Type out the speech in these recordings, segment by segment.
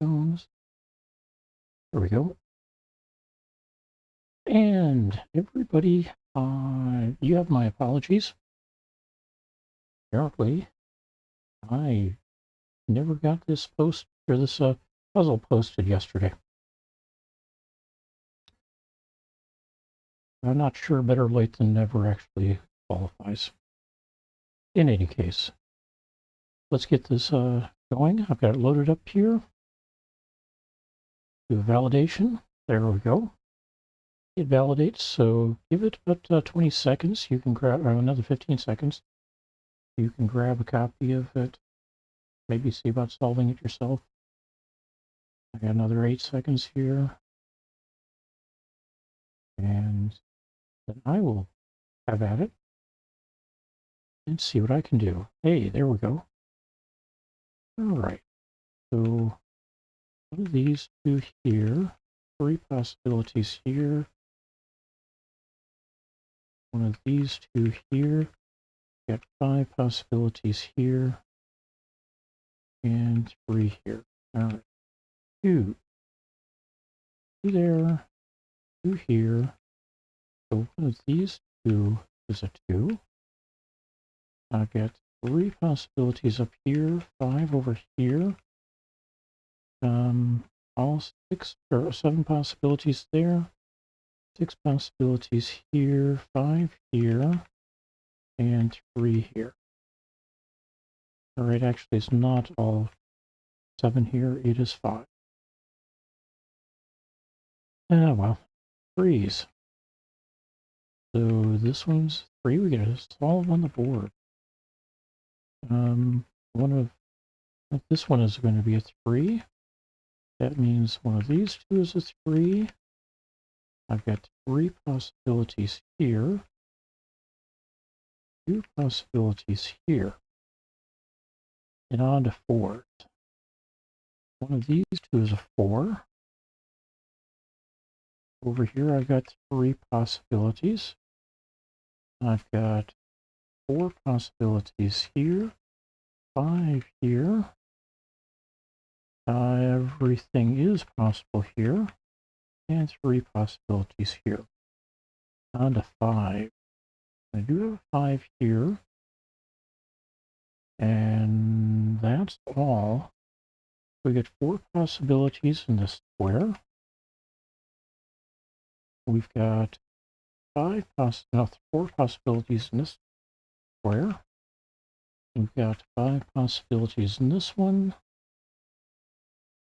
microphones. There we go. And everybody, you have my apologies. Apparently, I never got this post or this puzzle posted yesterday. I'm not sure, better late than never actually qualifies. In any case, let's get this going. I've got it loaded up here. Do a validation. There we go. It validates, so give it about 20 seconds. You can grab another 15 seconds. You can grab a copy of it. Maybe see about solving it yourself. I got another 8 seconds here. And then I will have at it and see what I can do. Hey, there we go. All right. So one of these two here, 3 possibilities here. One of these two here. Got 5 possibilities here. And 3 here. All right. 2 there. 2 here. So one of these two is a 2. I've got 3 possibilities up here, 5 over here. All 6 or 7 possibilities there. 6 possibilities here, 5 here, and 3 here. All right, actually, it's not all 7 here. It is 5. Ah, well, 3s. So this one's 3. We gotta solve on the board. This one is going to be a 3. That means one of these two is a 3. I've got 3 possibilities here. 2 possibilities here. And on to 4s. One of these two is a 4. Over here I've got 3 possibilities. I've got 4 possibilities here. 5 here. Everything is possible here. And 3 possibilities here. On to 5. I do have a 5 here. And that's all. We get 4 possibilities in this square. We've got 4 possibilities in this square. We've got 5 possibilities in this one.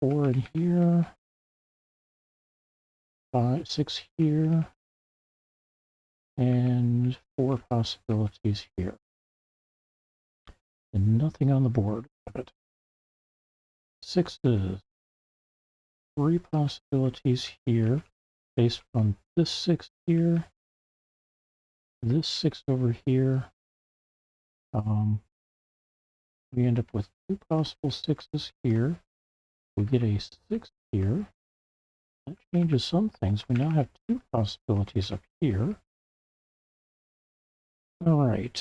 4 in here. 6 here. And 4 possibilities here. And nothing on the board of it. 6s. 3 possibilities here based on this 6 here. This 6 over here. We end up with 2 possible 6s here. We get a 6 here. That changes some things. We now have 2 possibilities up here. All right.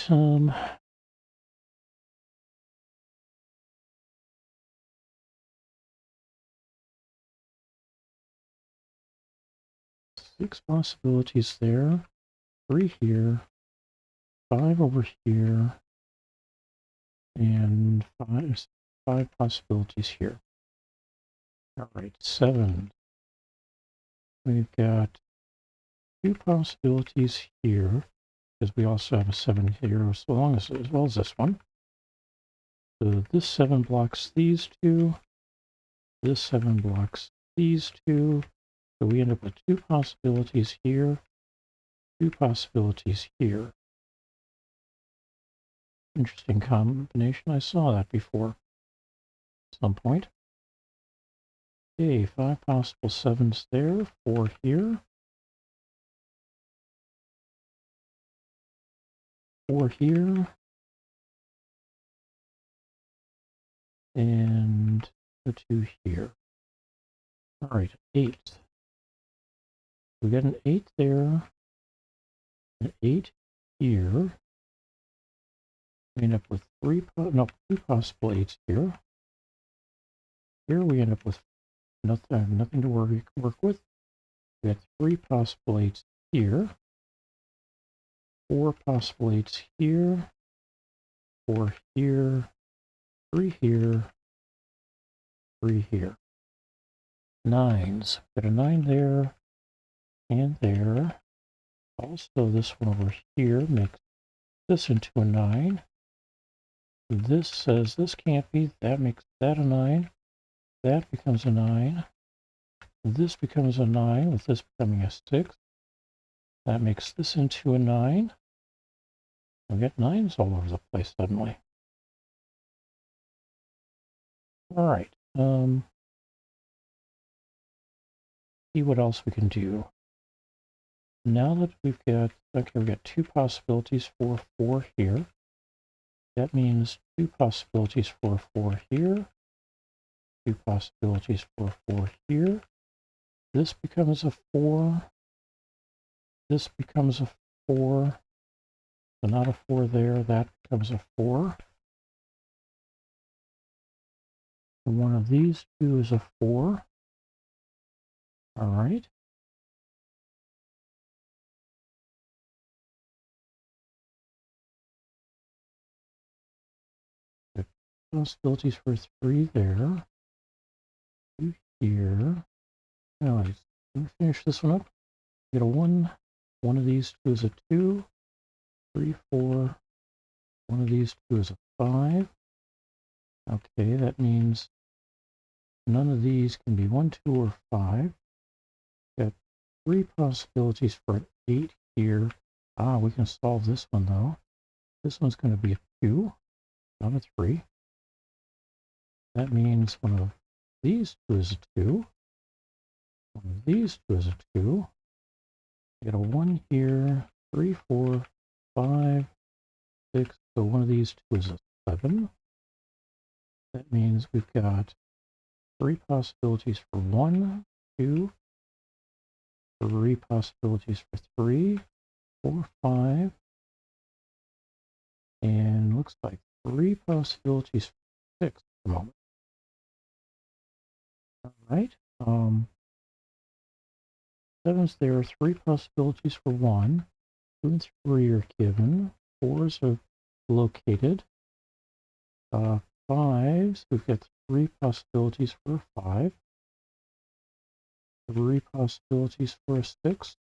6 possibilities there. 3 here. 5 over here. And 5 possibilities here. All right, 7. We've got 2 possibilities here, because we also have a 7 here, as well as this one. So this 7 blocks these 2. This 7 blocks these 2. So we end up with 2 possibilities here, 2 possibilities here. Interesting combination. I saw that before at some point. Okay, 5 possible 7s there, 4 here. 4 here. And the 2 here. All right, 8. We got an 8 there, an 8 here. We end up with 2 possible 8s here. Here we end up with nothing to work with. We got 3 possible 8s here, 4 possible 8s here, 4 here, 3 here, 3 here. 9s. Got a 9 there and there. Also, this one over here makes this into a 9. This says this can't be. That makes that a 9. That becomes a 9. This becomes a 9, with this becoming a 6. That makes this into a 9. We get 9s all over the place suddenly. All right. See what else we can do. Now that we've got, okay, we've got 2 possibilities for 4 here. That means 2 possibilities for 4 here. 2 possibilities for 4 here. This becomes a 4. This becomes a 4. So not a 4 there. That becomes a 4. And one of these two is a 4. All right. The possibilities for 3 there. 2 here. Now let me finish this one up. Get a 1. One of these two is a 2. 3, 4. One of these two is a 5. Okay, that means none of these can be 1, 2, or 5. Got 3 possibilities for an 8 here. We can solve this one though. This one's going to be a 2, not a 3. That means one of these two is a 2. One of these two is a 2. I got a 1 here, 3, 4, 5, 6. So one of these two is a 7. That means we've got 3 possibilities for 1, 2, 3 possibilities for 3, 4, 5, and looks like 3 possibilities for 6 at the moment. All right. 7's there, 3 possibilities for 1, 2 and 3 are given, 4s are located. 5s, we've got 3 possibilities for a 5, 3 possibilities for a 6,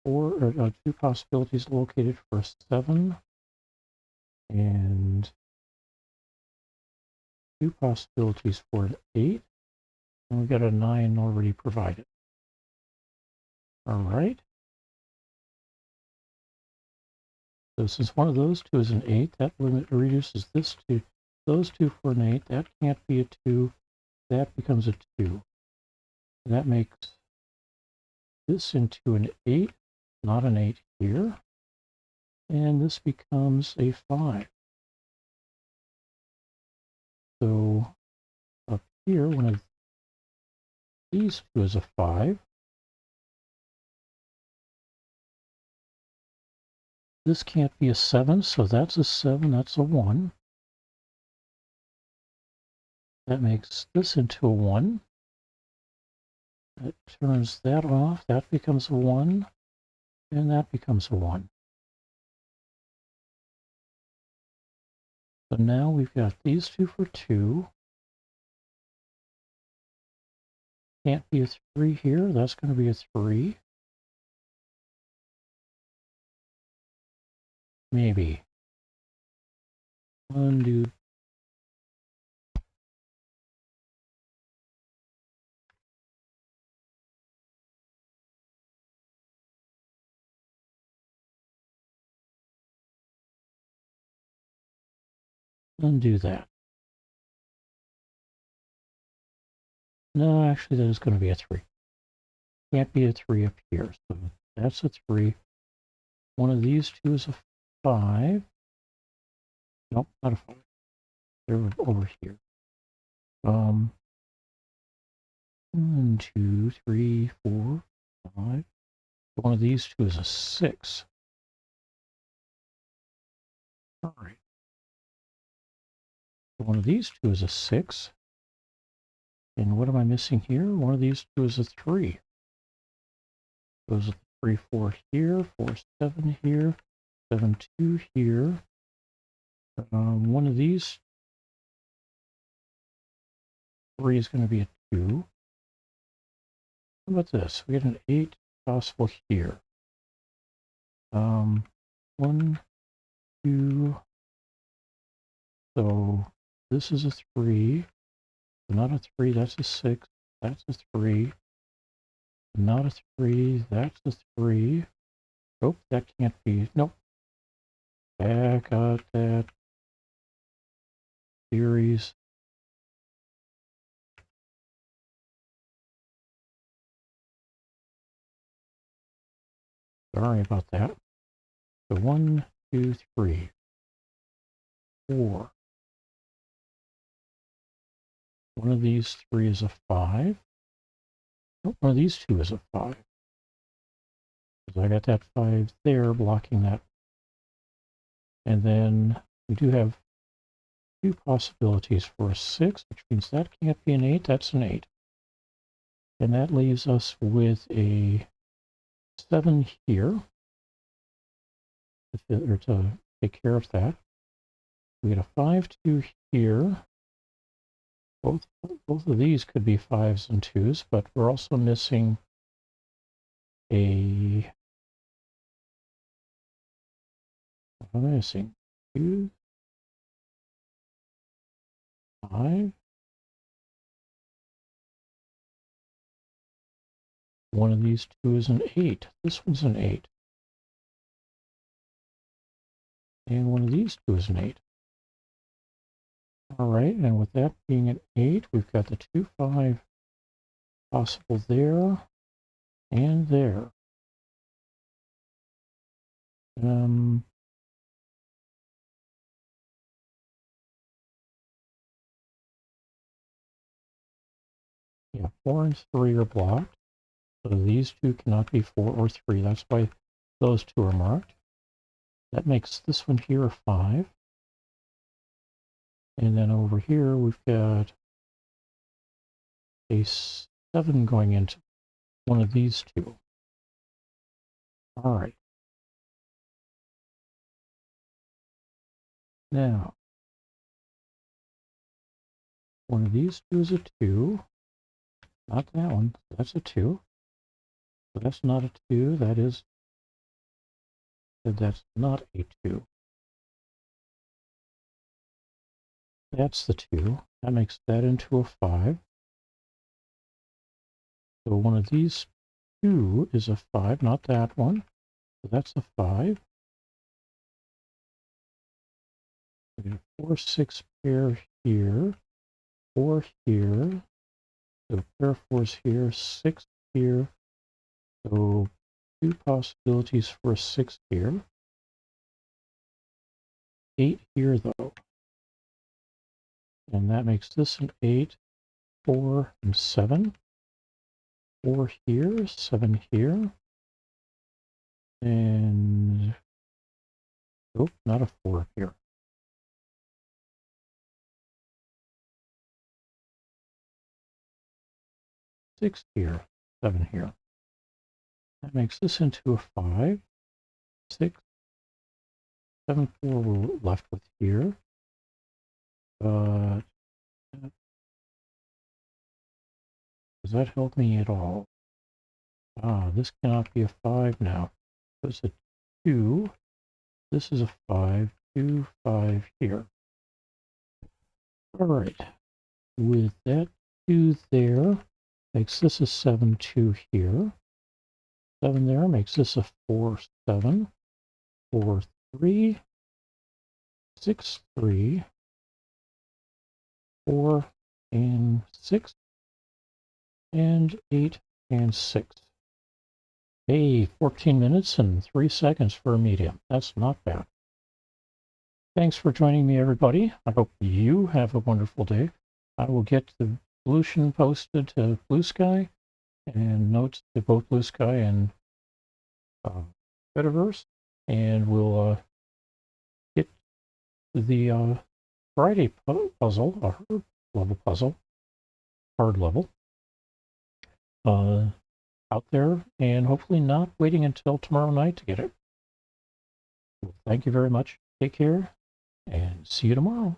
2 possibilities located for a 7, and 2 possibilities for an 8, and we've got a 9 already provided. All right. So since one of those two is an 8, that limit reduces this to those two for an 8. That can't be a 2. That becomes a 2. And that makes this into an 8, not an 8 here. And this becomes a 5. So up here, one of these two is a 5. This can't be a 7, so that's a 7, that's a 1. That makes this into a 1. That turns that off, that becomes a 1, and that becomes a 1. So now we've got these two for 2. Can't be a 3 here, that's going to be a 3. Maybe. Undo. Undo that. No, actually that is going to be a 3. Can't be a 3 up here, so that's a 3. One of these two is a 5. Nope, not a 5. They're over here. 1, 2, 3, 4, 5. One of these two is a 6. All right. One of these two is a 6. And what am I missing here? One of these two is a 3. Goes 3, 4 here, 4, 7 here, 7, 2 here. One of these 3 is going to be a 2. How about this? We get an 8 possible here. 1, 2. So this is a 3. Not a 3, that's a 6. That's a 3. Not a 3, that's a 3. Nope, that can't be. Nope. Back out that series. Sorry about that. So 1, 2, 3, 4. One of these 3 is a 5. Nope, one of these 2 is a 5. Because I got that 5 there blocking that. And then we do have 2 possibilities for a 6, which means that can't be an 8. That's an 8. And that leaves us with a 7 here. To take care of that. We get a 5, 2 here. Both of these could be 5s and 2s, but we're also missing a. What am I missing? 2, 5. One of these 2 is an 8. This one's an 8. And one of these 2 is an 8. All right, and with that being an 8, we've got the 2, 5 possible there and there. Yeah, 4 and 3 are blocked. So these 2 cannot be 4 or 3. That's why those 2 are marked. That makes this one here a 5. And then over here, we've got a 7 going into one of these 2. All right. Now, one of these 2 is a 2. Not that one. That's a 2. So that's not a 2. That's not a 2. That's the 2. That makes that into a 5. So one of these 2 is a 5, not that one. So that's a 5. We get a 4, 6 pair here, 4 here. So pair of 4s here, 6 here. So 2 possibilities for a 6 here. 8 here though. And that makes this an 8, 4, and 7. 4 here, 7 here. And nope, not a 4 here. Six here, 7 here. That makes this into a 5, 6, 7, 4 we're left with here. But does that help me at all? This cannot be a 5 now. It's a 2. This is a 5, 2, 5 here. All right. With that 2 there, makes this a 7, 2 here. 7 there makes this a 4, 7, 4, 3, 6, 3, 4, and 6, and 8, and 6. Hey, 14 minutes and 3 seconds for a medium. That's not bad. Thanks for joining me, everybody. I hope you have a wonderful day. I will get the solution posted to BlueSky and notes to both BlueSky and Fediverse, and we'll get the Friday puzzle, a hard level puzzle, hard level, out there, and hopefully not waiting until tomorrow night to get it. Well, thank you very much. Take care, and see you tomorrow.